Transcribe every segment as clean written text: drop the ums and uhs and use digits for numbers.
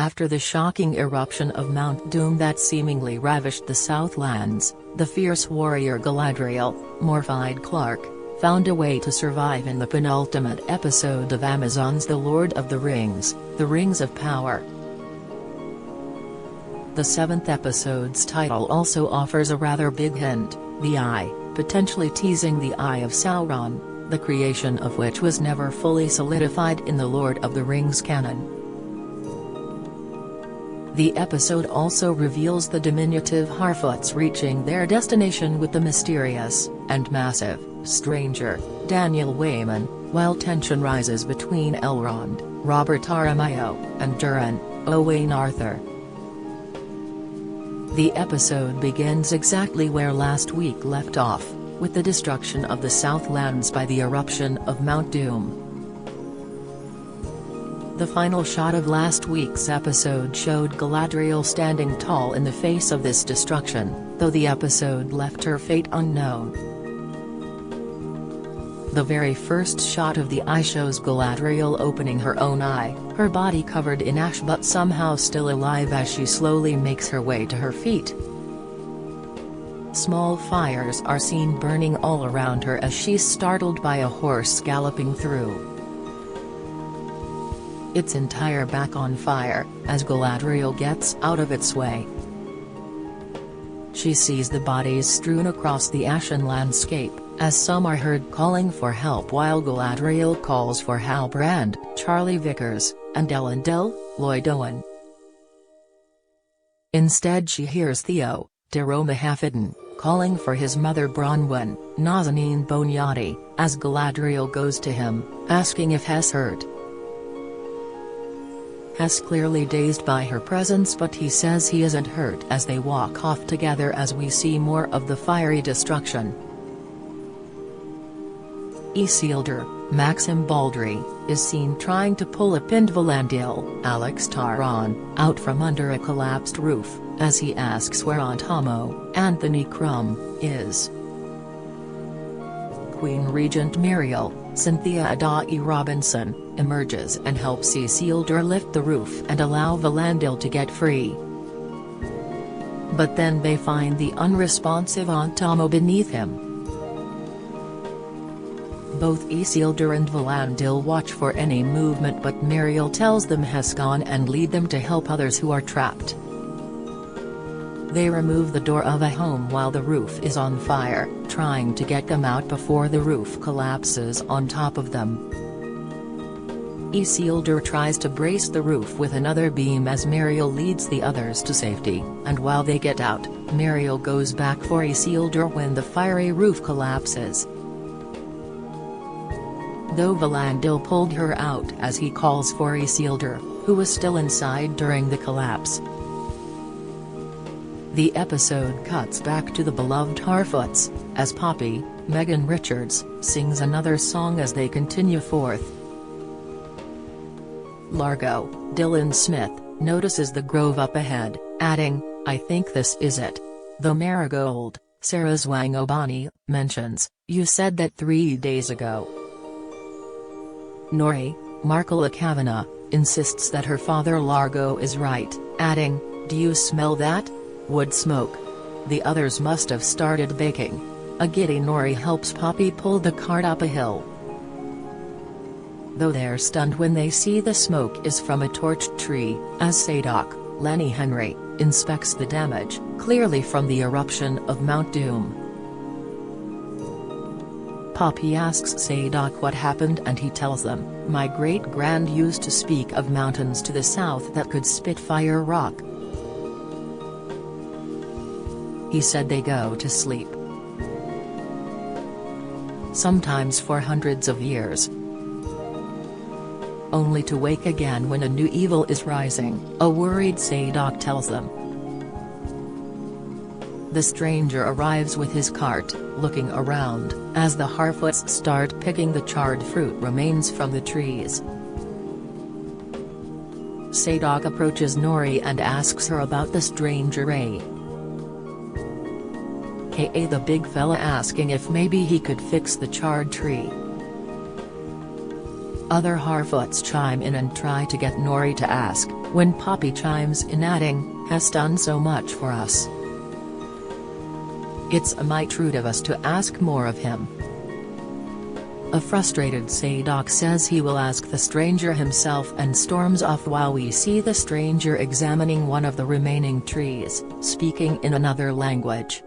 After the shocking eruption of Mount Doom that seemingly ravished the Southlands, the fierce warrior Galadriel, Morfydd Clark, found a way to survive in the penultimate episode of Amazon's The Lord of the Rings, The Rings of Power. The 7th episode's title also offers a rather big hint, the Eye, potentially teasing the Eye of Sauron, the creation of which was never fully solidified in the Lord of the Rings canon. The episode also reveals the diminutive Harfoots reaching their destination with the mysterious, and massive, stranger, Daniel Wayman, while tension rises between Elrond, Robert Aramayo, and Durin, Owain Arthur. The episode begins exactly where last week left off, with the destruction of the Southlands by the eruption of Mount Doom. The final shot of last week's episode showed Galadriel standing tall in the face of this destruction, though the episode left her fate unknown. The very first shot of the eye shows Galadriel opening her own eye, her body covered in ash but somehow still alive as she slowly makes her way to her feet. Small fires are seen burning all around her as she's startled by a horse galloping through. Its entire back on fire, as Galadriel gets out of its way. She sees the bodies strewn across the ashen landscape, as some are heard calling for help while Galadriel calls for Halbrand, Charlie Vickers, and Elendil, Lloyd Owen. Instead she hears Theo, Deromahafidin, calling for his mother Bronwyn, Nazanin Bonyadi, as Galadriel goes to him, asking if Hess hurt. Hess clearly dazed by her presence but he says he isn't hurt as they walk off together as we see more of the fiery destruction. Isildur, Maxim Baldry, is seen trying to pull a pinned Valandil, Alex Taran, out from under a collapsed roof, as he asks where Aunt Homo, Anthony Crumb, is. Queen Regent Muriel, Cynthia Adai Robinson, emerges and helps Isildur lift the roof and allow Valandil to get free. But then they find the unresponsive Aunt Homo beneath him. Both Isildur and Valandil watch for any movement but Muriel tells them Hess gone and lead them to help others who are trapped. They remove the door of a home while the roof is on fire, trying to get them out before the roof collapses on top of them. Isildur tries to brace the roof with another beam as Muriel leads the others to safety, and while they get out, Muriel goes back for Isildur when the fiery roof collapses. Though Valandil pulled her out as he calls for Isildur, who was still inside during the collapse. The episode cuts back to the beloved Harfoots, as Poppy, Megan Richards, sings another song as they continue forth. Largo, Dylan Smith, notices the grove up ahead, adding, "I think this is it." The marigold, Sarah Zwangobani, mentions, "You said that 3 days ago." Nori, Markela Kavanagh, insists that her father Largo is right, adding, "Do you smell that? Wood smoke. The others must have started baking." A giddy Nori helps Poppy pull the cart up a hill. Though they're stunned when they see the smoke is from a torched tree, as Sadoc, Lenny Henry, inspects the damage, clearly from the eruption of Mount Doom. Poppy asks Sadoc what happened and he tells them, "My great-grand used to speak of mountains to the south that could spit fire rock. He said they go to sleep. Sometimes for hundreds of years. Only to wake again when a new evil is rising," a worried Sadoc tells them. The stranger arrives with his cart, looking around, as the Harfoots start picking the charred fruit remains from the trees. Sadoc approaches Nori and asks her about the stranger aka the big fella, asking if maybe he could fix the charred tree. Other Harfoots chime in and try to get Nori to ask, when Poppy chimes in adding, has done so much for us. It's a mite rude of us to ask more of him. A frustrated Sadok says he will ask the stranger himself and storms off while we see the stranger examining one of the remaining trees, speaking in another language.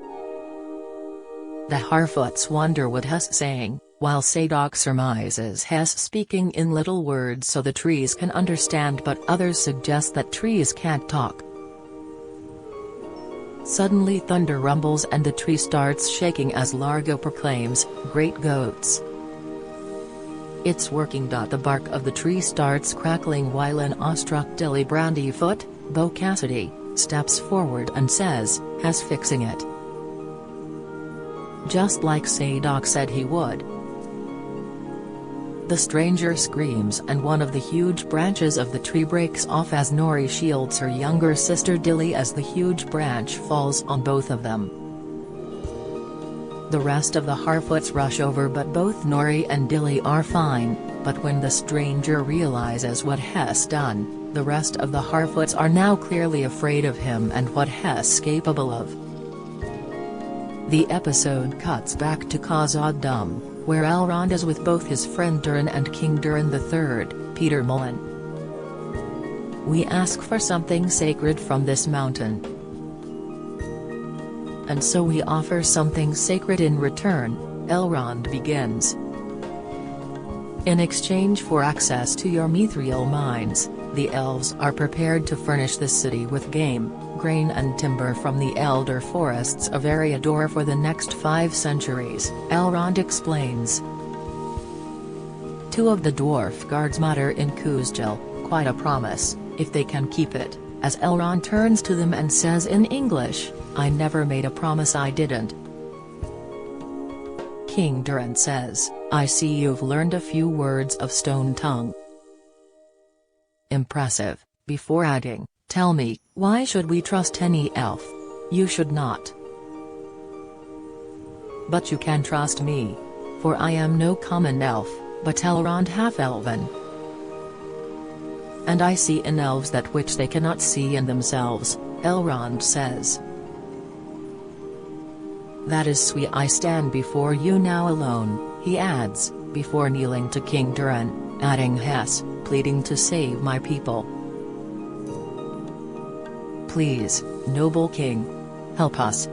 The Harfoots wonder what Hess saying, while Sadok surmises Hess speaking in little words so the trees can understand, but others suggest that trees can't talk. Suddenly thunder rumbles and the tree starts shaking as Largo proclaims, "Great goats." It's working. The bark of the tree starts crackling while an awestruck Dilly Brandyfoot, Bo Cassidy, steps forward and says, "Hess fixing it." Just like Sadok said he would. The stranger screams and one of the huge branches of the tree breaks off as Nori shields her younger sister Dilly as the huge branch falls on both of them. The rest of the Harfoots rush over, but both Nori and Dilly are fine, but when the stranger realizes what Hess done, the rest of the Harfoots are now clearly afraid of him and what Hess capable of. The episode cuts back to Khazad Dûm, where Elrond is with both his friend Durin and King Durin III, Peter Mullen. "We ask for something sacred from this mountain. And so we offer something sacred in return," Elrond begins. "In exchange for access to your mithril mines, the elves are prepared to furnish the city with game, grain and timber from the elder forests of Eriador for the next 5 centuries," Elrond explains. Two of the dwarf guards mutter in Kuzjil, "Quite a promise, if they can keep it," as Elrond turns to them and says in English, "I never made a promise I didn't." King Durin says, "I see you've learned a few words of stone tongue." Impressive, before adding, "Tell me, why should we trust any elf? You should not. But you can trust me. For I am no common elf, but Elrond half-elven. And I see in elves that which they cannot see in themselves," Elrond says. "That is why I stand before you now alone," he adds, before kneeling to King Durin, adding Hess, pleading to save my people. "Please, noble king. Help us."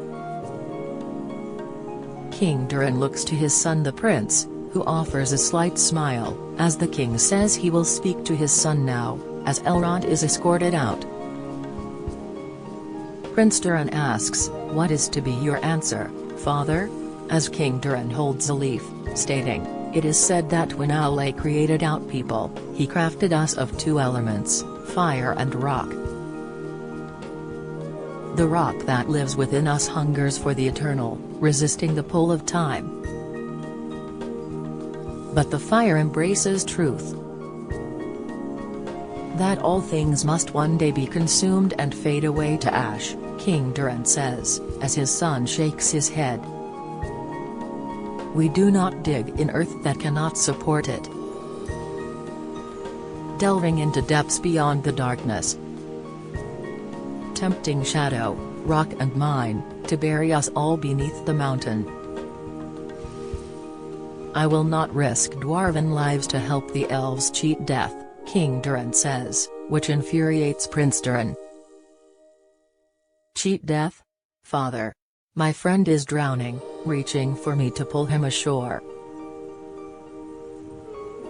King Durin looks to his son the prince, who offers a slight smile, as the king says he will speak to his son now, as Elrond is escorted out. Prince Durin asks, "What is to be your answer, father?" as King Durin holds a leaf, stating, "It is said that when Allah created out people, he crafted us of 2 elements, fire and rock. The rock that lives within us hungers for the eternal, resisting the pull of time. But the fire embraces truth. That all things must one day be consumed and fade away to ash," King Durin says, as his son shakes his head. "We do not dig in earth that cannot support it." Delving into depths beyond the darkness. Tempting shadow, rock and mine, to bury us all beneath the mountain. "I will not risk dwarven lives to help the elves cheat death," King Durin says, which infuriates Prince Durin. "Cheat death? Father. My friend is drowning, reaching for me to pull him ashore.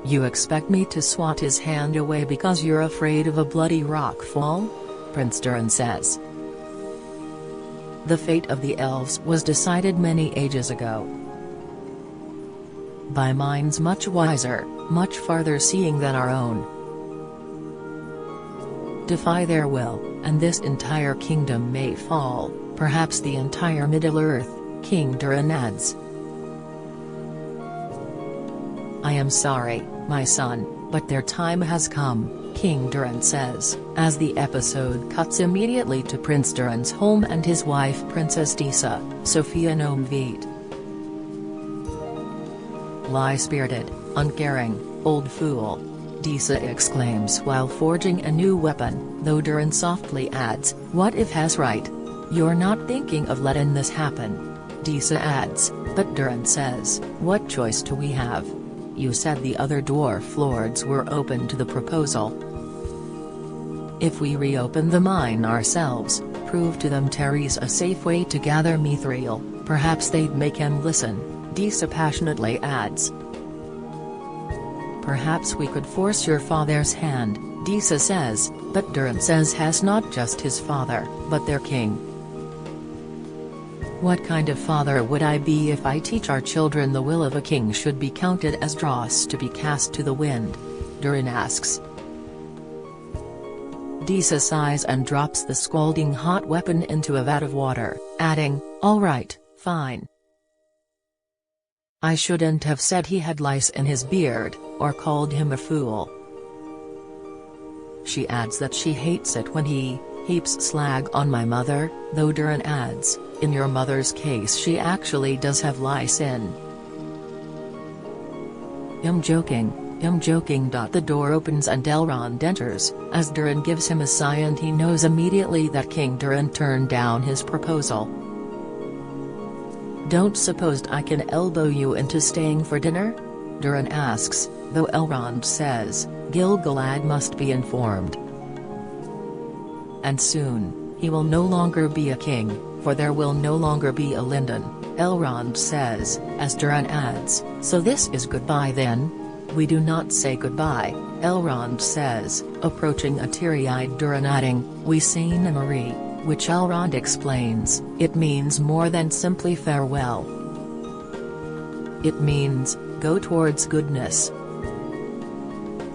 You expect me to swat his hand away because you're afraid of a bloody rock fall?" Prince Durin says. "The fate of the elves was decided many ages ago. By minds much wiser, much farther seeing than our own. Defy their will, and this entire kingdom may fall, perhaps the entire Middle-earth," King Durin adds. "I am sorry, my son, but their time has come," King Durin says, as the episode cuts immediately to Prince Durin's home and his wife Princess Disa, Sophia Nomvit. "Lie-spirited, uncaring, old fool," Disa exclaims while forging a new weapon, though Durin softly adds, "What if Hess right? You're not thinking of letting this happen." Disa adds, but Durin says, "What choice do we have? You said the other dwarf lords were open to the proposal. If we reopen the mine ourselves, prove to them Terry's a safe way to gather mithril, perhaps they'd make him listen," Disa passionately adds. "Perhaps we could force your father's hand," Disa says, but Durin says Hess not just his father, but their king. "What kind of father would I be if I teach our children the will of a king should be counted as dross to be cast to the wind?" Durin asks. Disa sighs and drops the scalding hot weapon into a vat of water, adding, "All right, fine. I shouldn't have said he had lice in his beard, or called him a fool." She adds that she hates it when he heaps slag on my mother, though Durin adds, in your mother's case she actually does have lice in. I'm joking. The door opens and Elrond enters, as Durin gives him a sigh and he knows immediately that King Durin turned down his proposal. "Don't suppose I can elbow you into staying for dinner?" Durin asks, though Elrond says, Gil-galad must be informed. "And soon, he will no longer be a king, for there will no longer be a Lindon," Elrond says, as Durin adds, "So this is goodbye then?" "We do not say goodbye," Elrond says, approaching a teary-eyed Durin adding, "We say Nimari," which Elrond explains, it means more than simply farewell. It means, go towards goodness.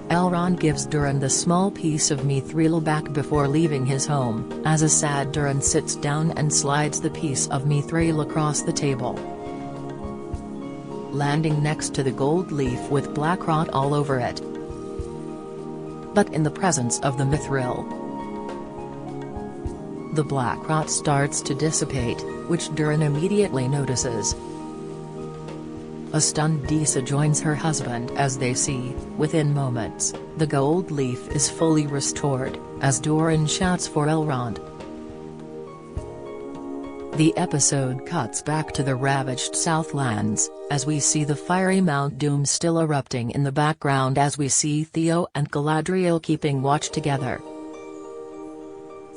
Elrond gives Durin the small piece of mithril back before leaving his home, as a sad Durin sits down and slides the piece of mithril across the table, landing next to the gold leaf with black rot all over it. But in the presence of the mithril, the black rot starts to dissipate, which Durin immediately notices. A stunned Disa joins her husband as they see, within moments, the gold leaf is fully restored, as Durin shouts for Elrond. The episode cuts back to the ravaged Southlands, as we see the fiery Mount Doom still erupting in the background as we see Theo and Galadriel keeping watch together.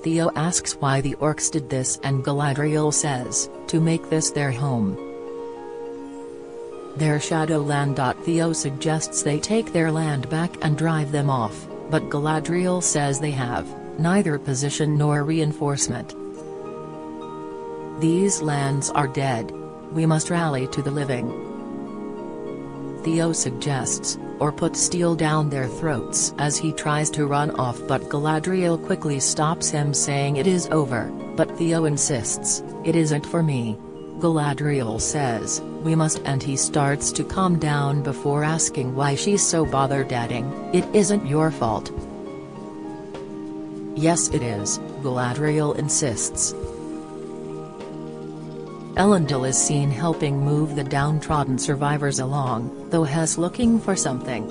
Theo asks why the orcs did this and Galadriel says, to make this their home. Their shadowland. Theo suggests they take their land back and drive them off, but Galadriel says they have neither position nor reinforcement. These lands are dead. We must rally to the living. Theo suggests, or put steel down their throats as he tries to run off, but Galadriel quickly stops him saying it is over, but Theo insists, it isn't for me. Galadriel says, we must, and he starts to calm down before asking why she's so bothered, adding, it isn't your fault. Yes it is, Galadriel insists. Elendil is seen helping move the downtrodden survivors along, though Hess looking for something.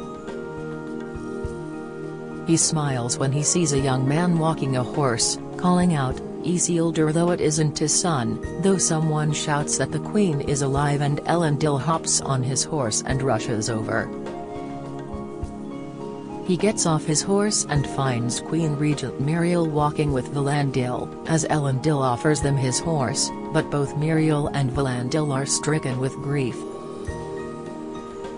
He smiles when he sees a young man walking a horse, calling out, Isildur, though it isn't his son, though someone shouts that the queen is alive and Elendil hops on his horse and rushes over. He gets off his horse and finds Queen Regent Miriel walking with Valandil, as Elendil offers them his horse, but both Miriel and Valandil are stricken with grief.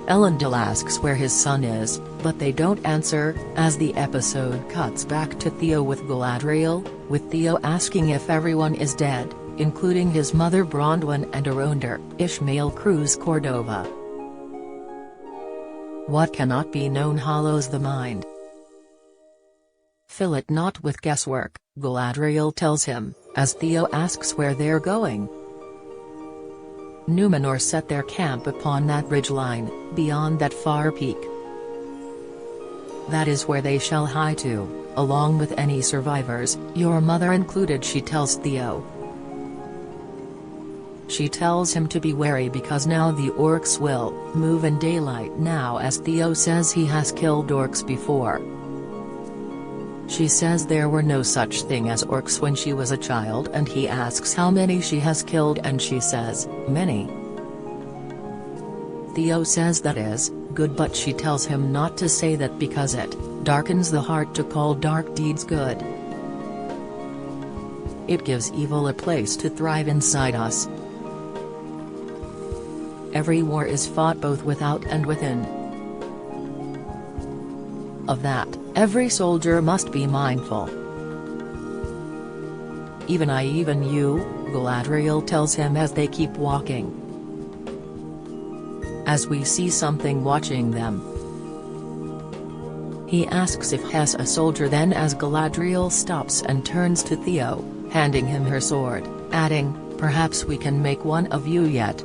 Elendil asks where his son is, but they don't answer, as the episode cuts back to Theo with Galadriel, with Theo asking if everyone is dead, including his mother Bronwyn and Arondir, Ishmael Cruz Cordova. What cannot be known hollows the mind. Fill it not with guesswork, Galadriel tells him, as Theo asks where they're going. Númenor set their camp upon that ridgeline, beyond that far peak. That is where they shall hie to, along with any survivors, your mother included, she tells Theo. She tells him to be wary because now the orcs will move in daylight now, as Theo says he has killed orcs before. She says there were no such thing as orcs when she was a child, and he asks how many she has killed and she says, many. Theo says that is good, but she tells him not to say that because it darkens the heart to call dark deeds good. It gives evil a place to thrive inside us. Every war is fought both without and within. Of that, every soldier must be mindful. Even I, even you, Galadriel tells him as they keep walking. As we see something watching them. He asks if Hess a soldier, then as Galadriel stops and turns to Theo, handing him her sword, adding, "Perhaps we can make one of you yet."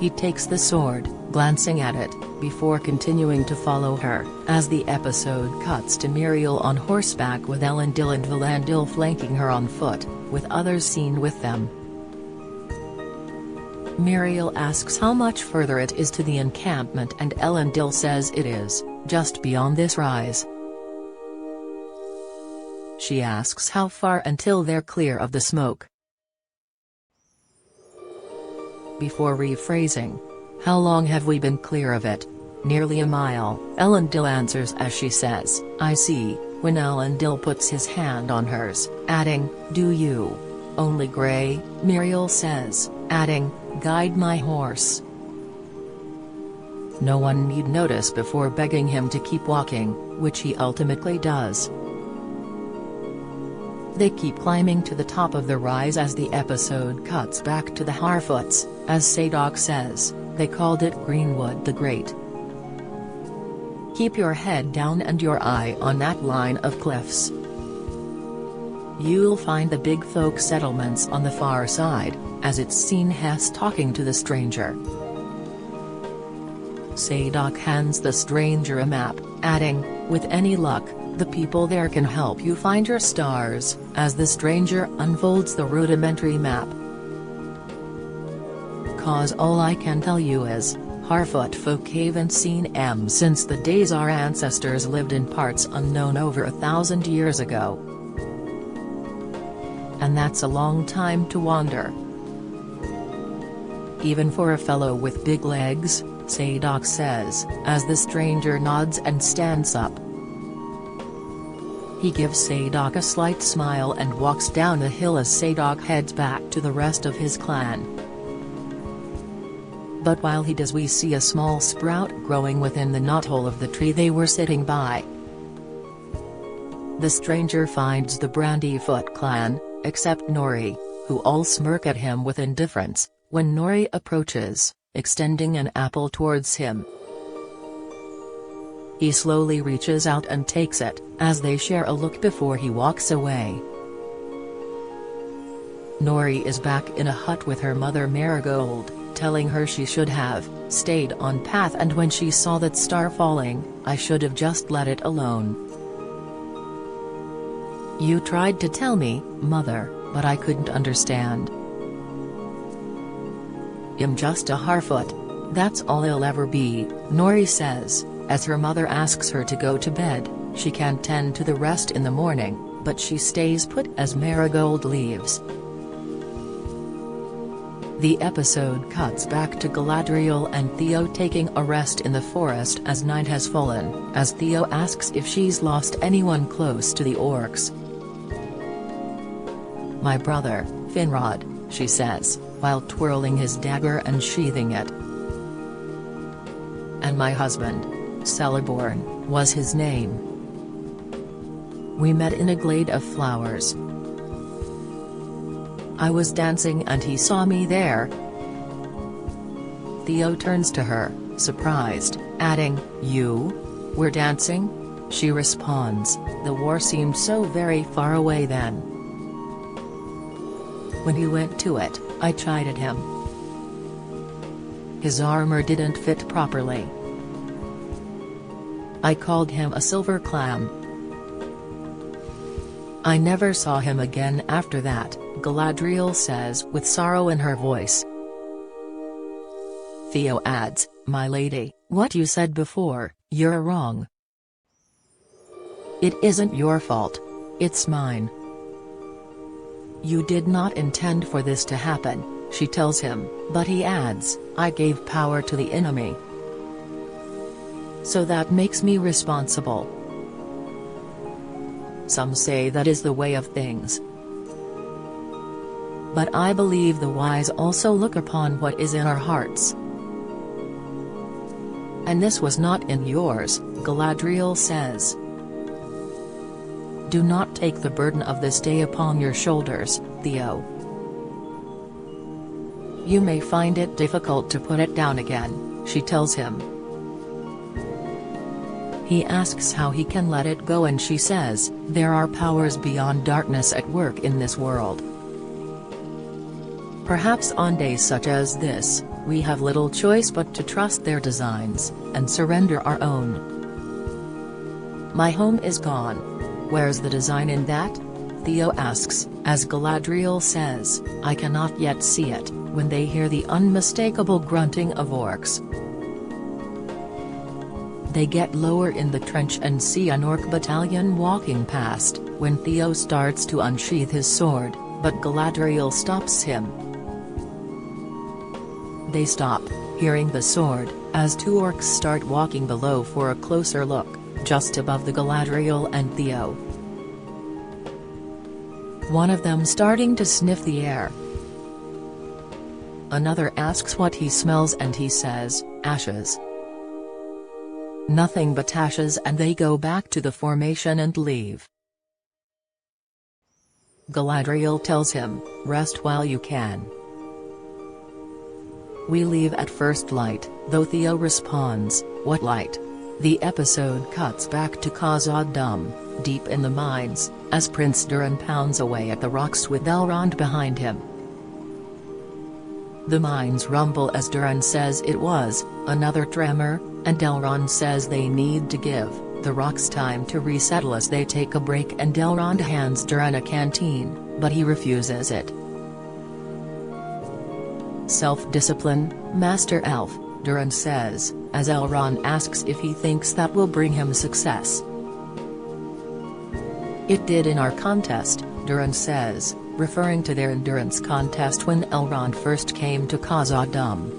He takes the sword, glancing at it, before continuing to follow her, as the episode cuts to Miriel on horseback with Elendil and Valandil flanking her on foot, with others seen with them. Miriel asks how much further it is to the encampment, and Elendil says it is just beyond this rise. She asks how far until they're clear of the smoke. Before rephrasing, "How long have we been clear of it?" "Nearly a mile," Elendil answers as she says, "I see," when Elendil puts his hand on hers, adding, "Do you only grey?" Miriel says, adding, "Guide my horse." No one need notice before begging him to keep walking, which he ultimately does. They keep climbing to the top of the rise as the episode cuts back to the Harfoots, as Sadok says, they called it Greenwood the Great. Keep your head down and your eye on that line of cliffs. You'll find the big folk settlements on the far side, as it's seen Hess talking to the stranger. Sadok hands the stranger a map, adding, "With any luck, the people there can help you find your stars," as the stranger unfolds the rudimentary map. "'Cause all I can tell you is, Harfoot folk haven't seen 'em since the days our ancestors lived in parts unknown over 1,000 years ago. And that's a long time to wander. Even for a fellow with big legs," Sadok says, as the stranger nods and stands up. He gives Sadok a slight smile and walks down the hill as Sadok heads back to the rest of his clan. But while he does, we see a small sprout growing within the knothole of the tree they were sitting by. The stranger finds the Brandyfoot clan, except Nori, who all smirk at him with indifference, when Nori approaches, extending an apple towards him. He slowly reaches out and takes it, as they share a look before he walks away. Nori is back in a hut with her mother Marigold, telling her she should have stayed on path, and when she saw that star falling, "I should have just let it alone. You tried to tell me, mother, but I couldn't understand. I'm just a Harfoot. That's all I'll ever be," Nori says, as her mother asks her to go to bed. She can tend to the rest in the morning, but she stays put as Marigold leaves. The episode cuts back to Galadriel and Theo taking a rest in the forest as night has fallen, as Theo asks if she's lost anyone close to the orcs. "My brother, Finrod," she says, while twirling his dagger and sheathing it. "And my husband, Celeborn, was his name. We met in a glade of flowers. I was dancing and he saw me there." Theo turns to her, surprised, adding, "You were dancing?" She responds, "The war seemed so very far away then. When he went to it, I chided him. His armor didn't fit properly. I called him a silver clam. I never saw him again after that," Galadriel says with sorrow in her voice. Theo adds, "My lady, what you said before, you're wrong. "It isn't your fault. It's mine." "You did not intend for this to happen," she tells him, but he adds, "I gave power to the enemy. So that makes me responsible." Some say that is the way of things. But I believe the wise also look upon what is in our hearts. "And this was not in yours," Galadriel says. "Do not take the burden of this day upon your shoulders, Theo. You may find it difficult to put it down again," she tells him. He asks how he can let it go and she says, "There are powers beyond darkness at work in this world. Perhaps on days such as this, we have little choice but to trust their designs, and surrender our own. My home is gone. Where's the design in that?" Theo asks, as Galadriel says, "I cannot yet see it," when they hear the unmistakable grunting of orcs. They get lower in the trench and see an orc battalion walking past, when Theo starts to unsheath his sword, but Galadriel stops him. They stop, hearing the sword, as two orcs start walking below for a closer look, just above the Galadriel and Theo. One of them starting to sniff the air. Another asks what he smells and he says, "Ashes." Nothing but ashes, and they go back to the formation and leave. Galadriel tells him, "Rest while you can. We leave at first light," though Theo responds, "What light?" The episode cuts back to Khazad-dûm, deep in the mines, as Prince Durin pounds away at the rocks with Elrond behind him. The mines rumble as Durin says it was another tremor, and Elrond says they need to give the rocks time to resettle as they take a break, and Elrond hands Durin a canteen, but he refuses it. "Self-discipline, Master Elf," Durin says, as Elrond asks if he thinks that will bring him success. "It did in our contest," Durin says, referring to their endurance contest when Elrond first came to Khazad-dûm.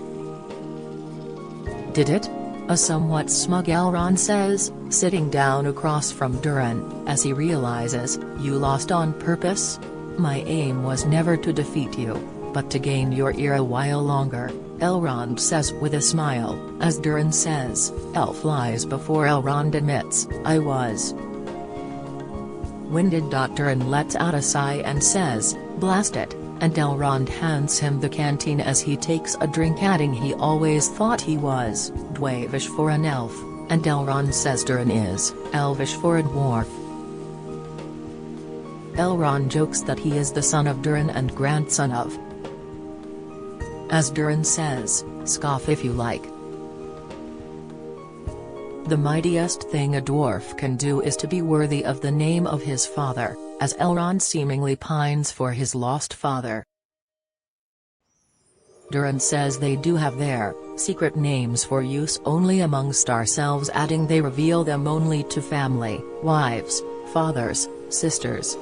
"Did it?" a somewhat smug Elrond says, sitting down across from Durin, as he realizes, "You lost on purpose? My aim was never to defeat you, but to gain your ear a while longer," Elrond says with a smile, as Durin says, "Elf lies before Elrond admits, I was." Winded Durin lets out a sigh and says, "Blast it," and Elrond hands him the canteen as he takes a drink, adding he always thought he was dwarvish for an elf, and Elrond says Durin is elvish for a dwarf. Elrond jokes that he is the son of Durin and grandson of. As Durin says, "Scoff if you like. The mightiest thing a dwarf can do is to be worthy of the name of his father," as Elrond seemingly pines for his lost father. Durin says they do have their secret names for use only amongst ourselves, adding they reveal them only to family, wives, fathers, sisters,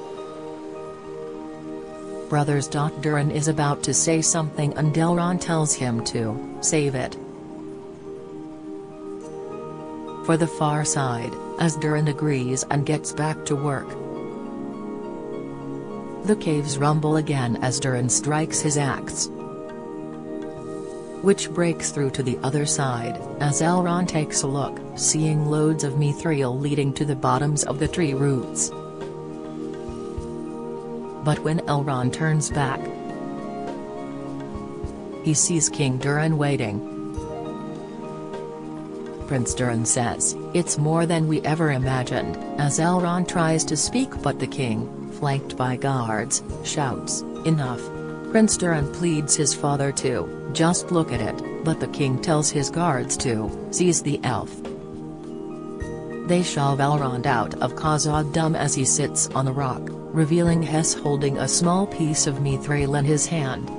brothers. Durin is about to say something and Elrond tells him to save it for the far side, as Durin agrees and gets back to work. The caves rumble again as Durin strikes his axe, which breaks through to the other side, as Elrond takes a look, seeing loads of mithril leading to the bottoms of the tree roots. But when Elrond turns back, he sees King Durin waiting. Prince Durin says, "It's more than we ever imagined," as Elrond tries to speak, but the king, flanked by guards, shouts, "Enough." Prince Durin pleads his father to just look at it, but the king tells his guards to seize the elf. They shove Elrond out of Khazad-dûm as he sits on the rock, revealing Hess holding a small piece of mithril in his hand.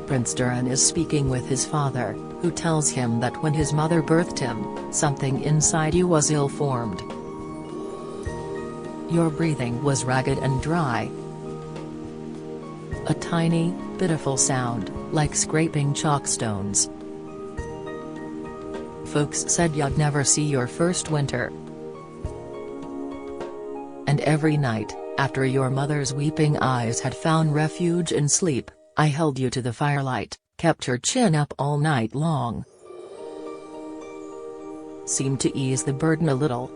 Prince Durin is speaking with his father, who tells him that when his mother birthed him, something inside you was ill-formed. Your breathing was ragged and dry. A tiny, pitiful sound, like scraping chalkstones. Folks said you'd never see your first winter. And every night, after your mother's weeping eyes had found refuge in sleep, I held you to the firelight, kept your chin up all night long. Seemed to ease the burden a little.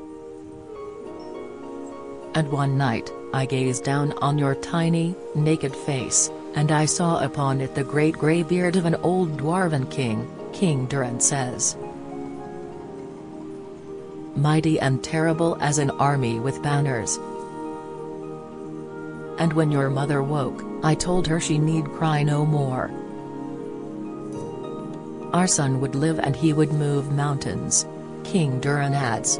And one night, I gazed down on your tiny, naked face, and I saw upon it the great grey beard of an old dwarven king, King Durin says. Mighty and terrible as an army with banners. And when your mother woke, I told her she need cry no more. Our son would live and he would move mountains, King Durin adds.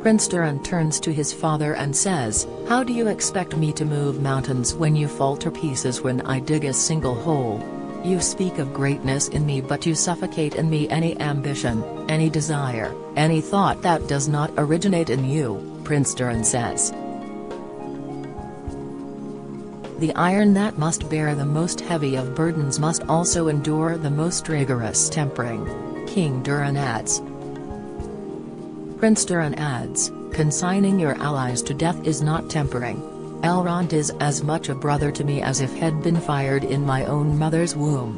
Prince Durin turns to his father and says, "How do you expect me to move mountains when you fall to pieces when I dig a single hole? You speak of greatness in me but you suffocate in me any ambition, any desire, any thought that does not originate in you," Prince Durin says. The iron that must bear the most heavy of burdens must also endure the most rigorous tempering, King Durin adds. Prince Durin adds, "Consigning your allies to death is not tempering. Elrond is as much a brother to me as if he'd been fired in my own mother's womb."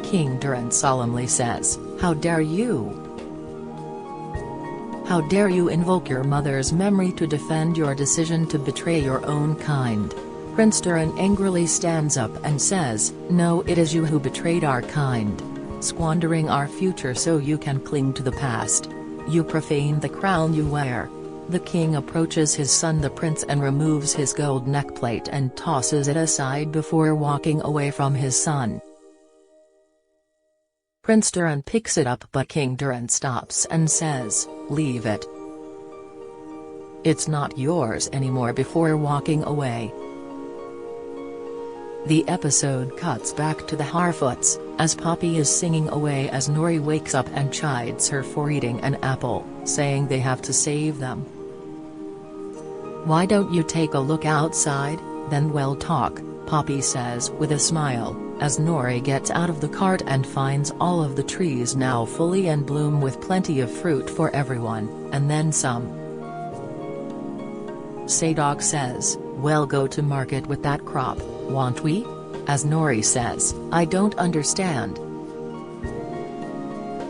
King Durin solemnly says, "How dare you? How dare you invoke your mother's memory to defend your decision to betray your own kind?" Prince Durin angrily stands up and says, "No, it is you who betrayed our kind. Squandering our future so you can cling to the past. You profane the crown you wear." The king approaches his son the prince and removes his gold neckplate and tosses it aside before walking away from his son. Prince Durin picks it up but King Durin stops and says, "Leave it. It's not yours anymore," before walking away. The episode cuts back to the Harfoots, as Poppy is singing away as Nori wakes up and chides her for eating an apple, saying they have to save them. "Why don't you take a look outside, then we'll talk," Poppy says with a smile, as Nori gets out of the cart and finds all of the trees now fully in bloom with plenty of fruit for everyone, and then some. Sadok says, "We'll go to market with that crop, won't we?" As Nori says, "I don't understand."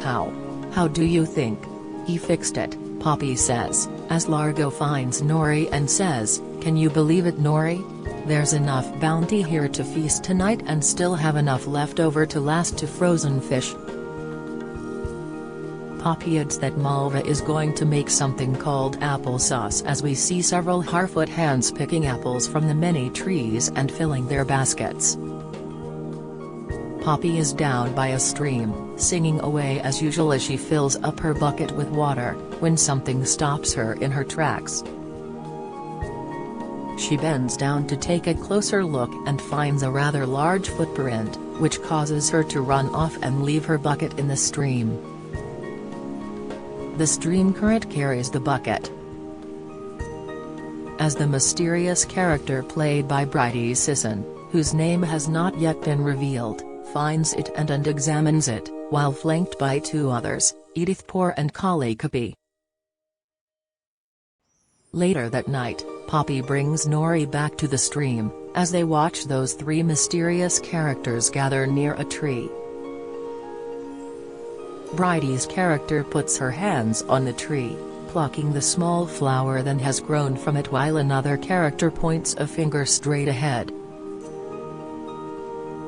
How do you think? He fixed it," Poppy says, as Largo finds Nori and says, "Can you believe it, Nori? There's enough bounty here to feast tonight and still have enough left over to last to frozen fish." Poppy adds that Malva is going to make something called applesauce as we see several Harfoot hands picking apples from the many trees and filling their baskets. Poppy is down by a stream, singing away as usual as she fills up her bucket with water, when something stops her in her tracks. She bends down to take a closer look and finds a rather large footprint, which causes her to run off and leave her bucket in the stream. The stream current carries the bucket. As the mysterious character played by Bridie Sisson, whose name has not yet been revealed, finds it and examines it, while flanked by two others, Edith Poor and Collie Cappy. Later that night, Poppy brings Nori back to the stream, as they watch those three mysterious characters gather near a tree. Bridie's character puts her hands on the tree, plucking the small flower that has grown from it while another character points a finger straight ahead.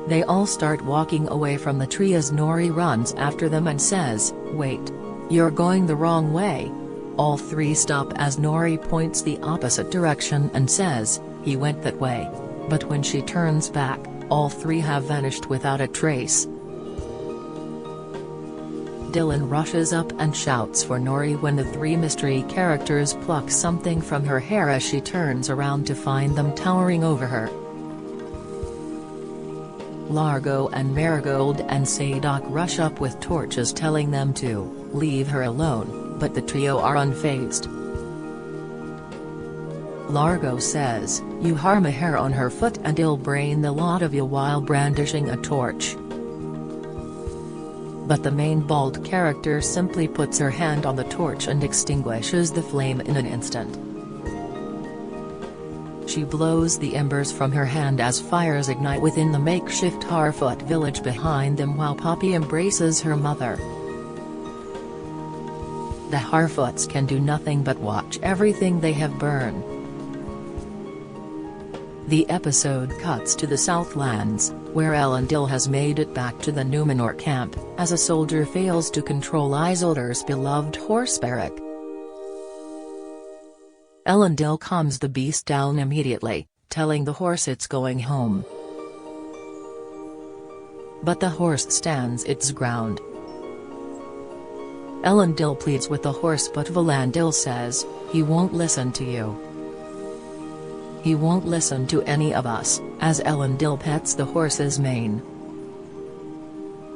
They all start walking away from the tree as Nori runs after them and says, "Wait. You're going the wrong way." All three stop as Nori points the opposite direction and says, "He went that way." But when she turns back, all three have vanished without a trace. Dylan rushes up and shouts for Nori when the three mystery characters pluck something from her hair as she turns around to find them towering over her. Largo and Marigold and Sadok rush up with torches telling them to leave her alone, but the trio are unfazed. Largo says, "You harm a hair on her foot and I'll brain the lot of you," while brandishing a torch. But the main bald character simply puts her hand on the torch and extinguishes the flame in an instant. She blows the embers from her hand as fires ignite within the makeshift Harfoot village behind them while Poppy embraces her mother. The Harfoots can do nothing but watch everything they have burn. The episode cuts to the Southlands, where Elendil has made it back to the Numenor camp, as a soldier fails to control Isildur's beloved horse Beric. Elendil calms the beast down immediately, telling the horse it's going home. But the horse stands its ground. Elendil pleads with the horse, but Valandil says, "He won't listen to you. He won't listen to any of us," as Elendil pets the horse's mane.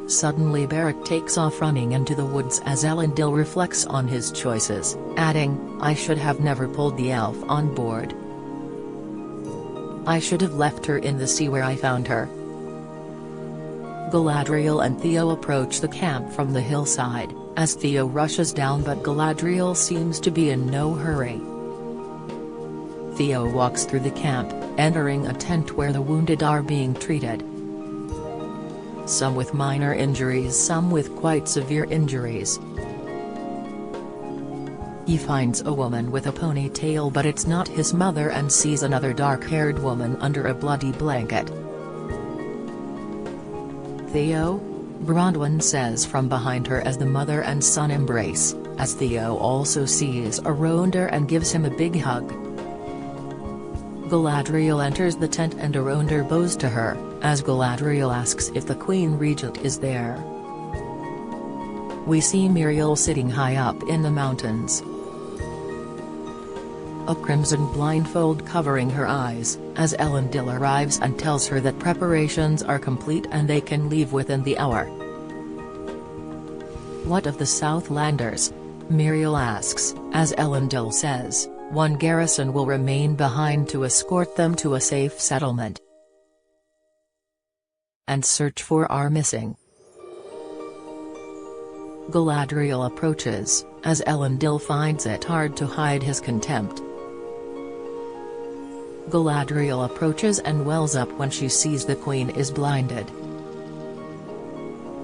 Suddenly Beric takes off running into the woods as Elendil reflects on his choices, adding, "I should have never pulled the elf on board. I should have left her in the sea where I found her." Galadriel and Theo approach the camp from the hillside, as Theo rushes down, but Galadriel seems to be in no hurry. Theo walks through the camp, entering a tent where the wounded are being treated. Some with minor injuries, some with quite severe injuries. He finds a woman with a ponytail, but it's not his mother, and sees another dark-haired woman under a bloody blanket. "Theo?" Bronwyn says from behind her as the mother and son embrace, as Theo also sees Arondir and gives him a big hug. Galadriel enters the tent and Arondir bows to her, as Galadriel asks if the Queen Regent is there. We see Miriel sitting high up in the mountains, a crimson blindfold covering her eyes, as Elendil arrives and tells her that preparations are complete and they can leave within the hour. "What of the Southlanders?" Miriel asks, as Elendil says, "One garrison will remain behind to escort them to a safe settlement and search for our missing." Galadriel approaches, as Elendil finds it hard to hide his contempt. Galadriel approaches and wells up when she sees the Queen is blinded.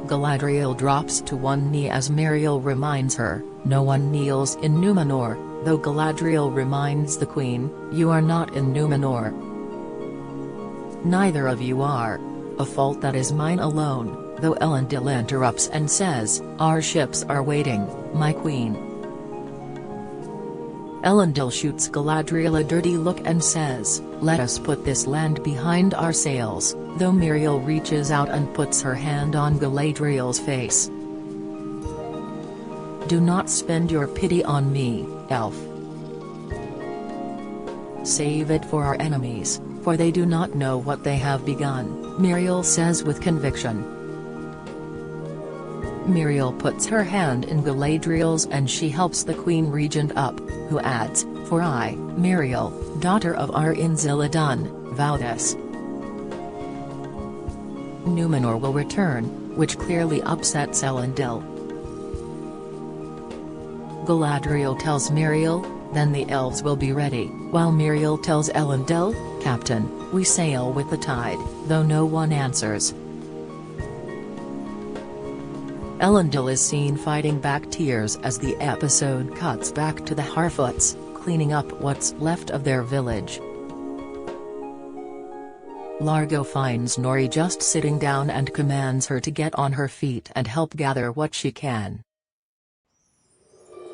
Galadriel drops to one knee as Miriel reminds her, no one kneels in Numenor, though Galadriel reminds the Queen, "You are not in Numenor. Neither of you are. A fault that is mine alone," though Elendil interrupts and says, "Our ships are waiting, my Queen." Elendil shoots Galadriel a dirty look and says, "Let us put this land behind our sails," though Miriel reaches out and puts her hand on Galadriel's face. "Do not spend your pity on me, elf. Save it for our enemies, for they do not know what they have begun," Miriel says with conviction. Miriel puts her hand in Galadriel's and she helps the Queen Regent up, who adds, "For I, Miriel, daughter of Ar-in-Zilladun, vow this. Numenor will return," which clearly upsets Elendil. Galadriel tells Miriel, "Then the elves will be ready," while Miriel tells Elendil, "Captain, we sail with the tide," though no one answers. Elendil is seen fighting back tears as the episode cuts back to the Harfoots, cleaning up what's left of their village. Largo finds Nori just sitting down and commands her to get on her feet and help gather what she can.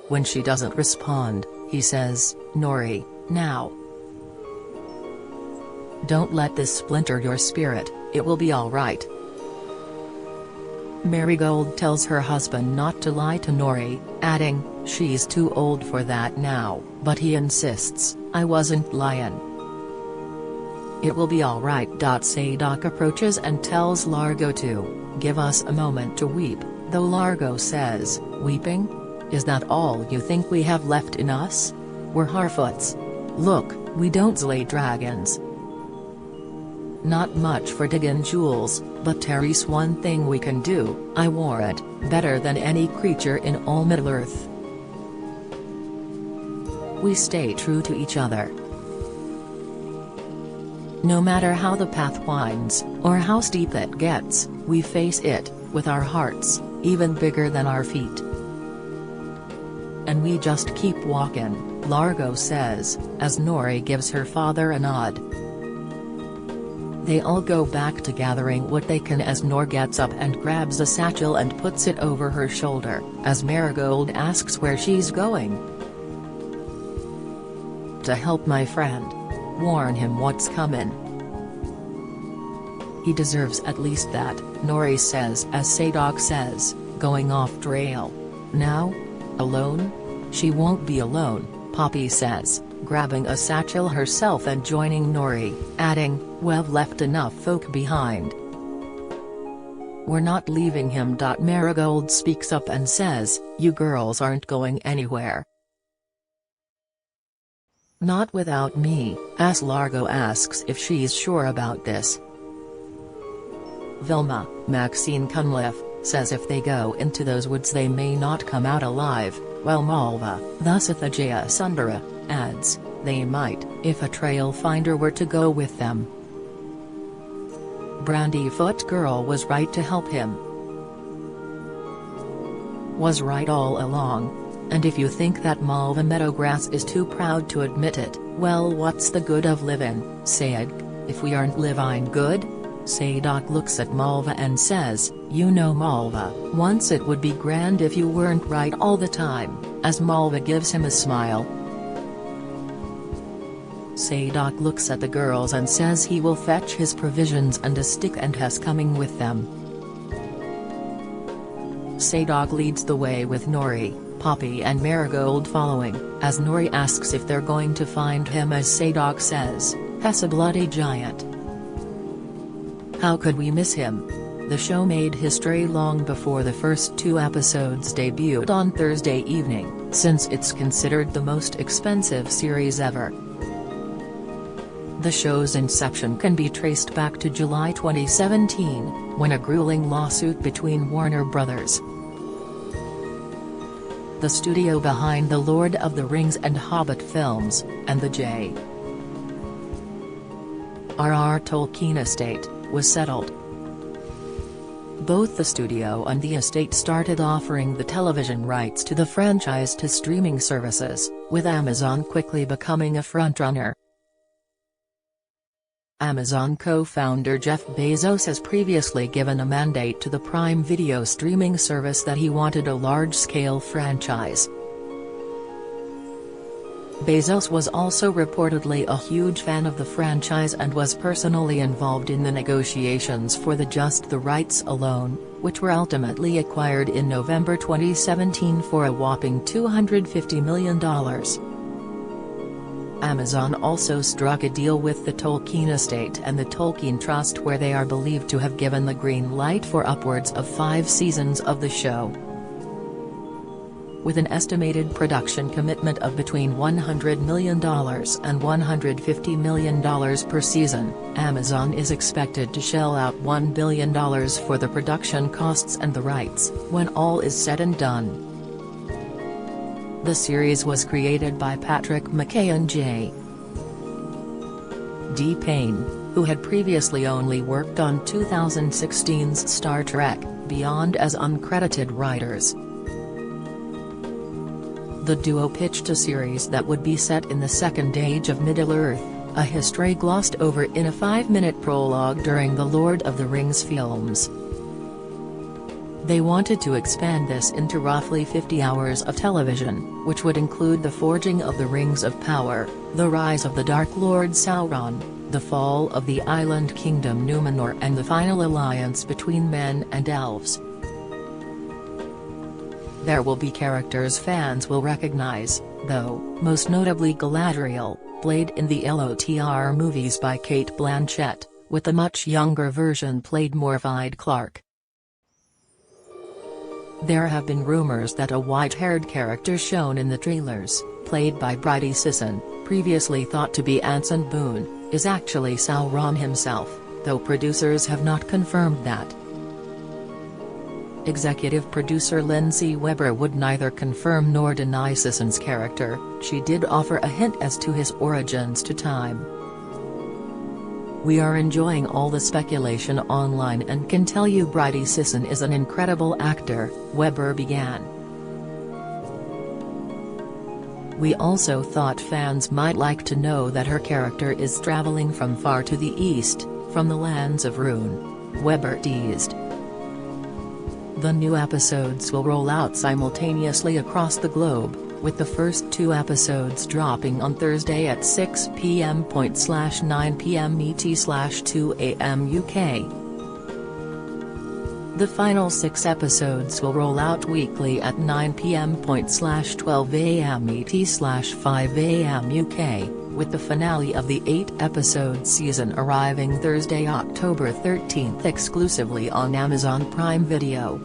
When she doesn't respond, he says, "Nori, now. Don't let this splinter your spirit, it will be all right." Marigold tells her husband not to lie to Nori, adding, "She's too old for that now," but he insists, "I wasn't lying." It will be alright. Sadok approaches and tells Largo to give us a moment to weep, though Largo says, "Weeping? Is that all you think we have left in us? We're Harfoots. Look, we don't slay dragons. Not much for diggin' jewels, but Terry's one thing we can do, I wore it, better than any creature in all Middle-earth. We stay true to each other. No matter how the path winds, or how steep it gets, we face it, with our hearts, even bigger than our feet. And we just keep walkin'," Largo says, as Nori gives her father a nod. They all go back to gathering what they can as Nor gets up and grabs a satchel and puts it over her shoulder, as Marigold asks where she's going. "To help my friend. Warn him what's comin'. He deserves at least that," Nori says as Sadok says, going off trail. "Now? Alone?" "She won't be alone," Poppy says, grabbing a satchel herself and joining Nori, adding, "We've left enough folk behind. We're not leaving him." Marigold speaks up and says, "You girls aren't going anywhere." "Not without me," as Largo asks if she's sure about this. Vilma, Maxine Cunliffe, says if they go into those woods they may not come out alive, while Malva, thus Athajaya Sundara, adds, they might, if a trail finder were to go with them. Brandyfoot Girl was right to help him. Was right all along. And if you think that Malva Meadowgrass is too proud to admit it, well, what's the good of livin', Sayid, if we aren't livin' good? Sadok looks at Malva and says, "You know Malva, once it would be grand if you weren't right all the time," as Malva gives him a smile. Sadok looks at the girls and says he will fetch his provisions and a stick and has coming with them. Sadok leads the way with Nori, Poppy and Marigold following, as Nori asks if they're going to find him as Sadok says, "He's a bloody giant. How could we miss him?" The show made history long before the first 2 episodes debuted on Thursday evening, since it's considered the most expensive series ever. The show's inception can be traced back to July 2017, when a grueling lawsuit between Warner Bros., the studio behind The Lord of the Rings and Hobbit films, and the J.R.R. Tolkien estate, was settled. Both the studio and the estate started offering the television rights to the franchise to streaming services, with Amazon quickly becoming a frontrunner. Amazon co-founder Jeff Bezos has previously given a mandate to the Prime Video streaming service that he wanted a large-scale franchise. Bezos was also reportedly a huge fan of the franchise and was personally involved in the negotiations for just the rights alone, which were ultimately acquired in November 2017 for a whopping $250 million. Amazon also struck a deal with the Tolkien estate and the Tolkien Trust where they are believed to have given the green light for upwards of 5 seasons of the show. With an estimated production commitment of between $100 million and $150 million per season, Amazon is expected to shell out $1 billion for the production costs and the rights, when all is said and done. The series was created by Patrick McKay and J. D. Payne, who had previously only worked on 2016's Star Trek, Beyond as uncredited writers. The duo pitched a series that would be set in the Second Age of Middle-earth, a history glossed over in a 5-minute prologue during the Lord of the Rings films. They wanted to expand this into roughly 50 hours of television, which would include the forging of the Rings of Power, the rise of the Dark Lord Sauron, the fall of the island kingdom Numenor and the final alliance between men and elves. There will be characters fans will recognize, though, most notably Galadriel, played in the LOTR movies by Cate Blanchett, with a much younger version played Morfydd Clark. There have been rumors that a white-haired character shown in the trailers, played by Bridie Sisson, previously thought to be Anson Boone, is actually Sauron himself, though producers have not confirmed that. Executive producer Lindsay Weber would neither confirm nor deny Sisson's character. She did offer a hint as to his origins to time. "We are enjoying all the speculation online and can tell you Bridie Sisson is an incredible actor," Weber began. "We also thought fans might like to know that her character is traveling from far to the east, from the lands of Rhûn," Weber teased. The new episodes will roll out simultaneously across the globe, with the first 2 episodes dropping on Thursday at 6 p.m./9 p.m. ET/2 a.m. UK. The final 6 episodes will roll out weekly at 9 p.m./12 a.m. ET/5 a.m. UK, with the finale of the 8-episode season arriving Thursday, October 13 exclusively on Amazon Prime Video.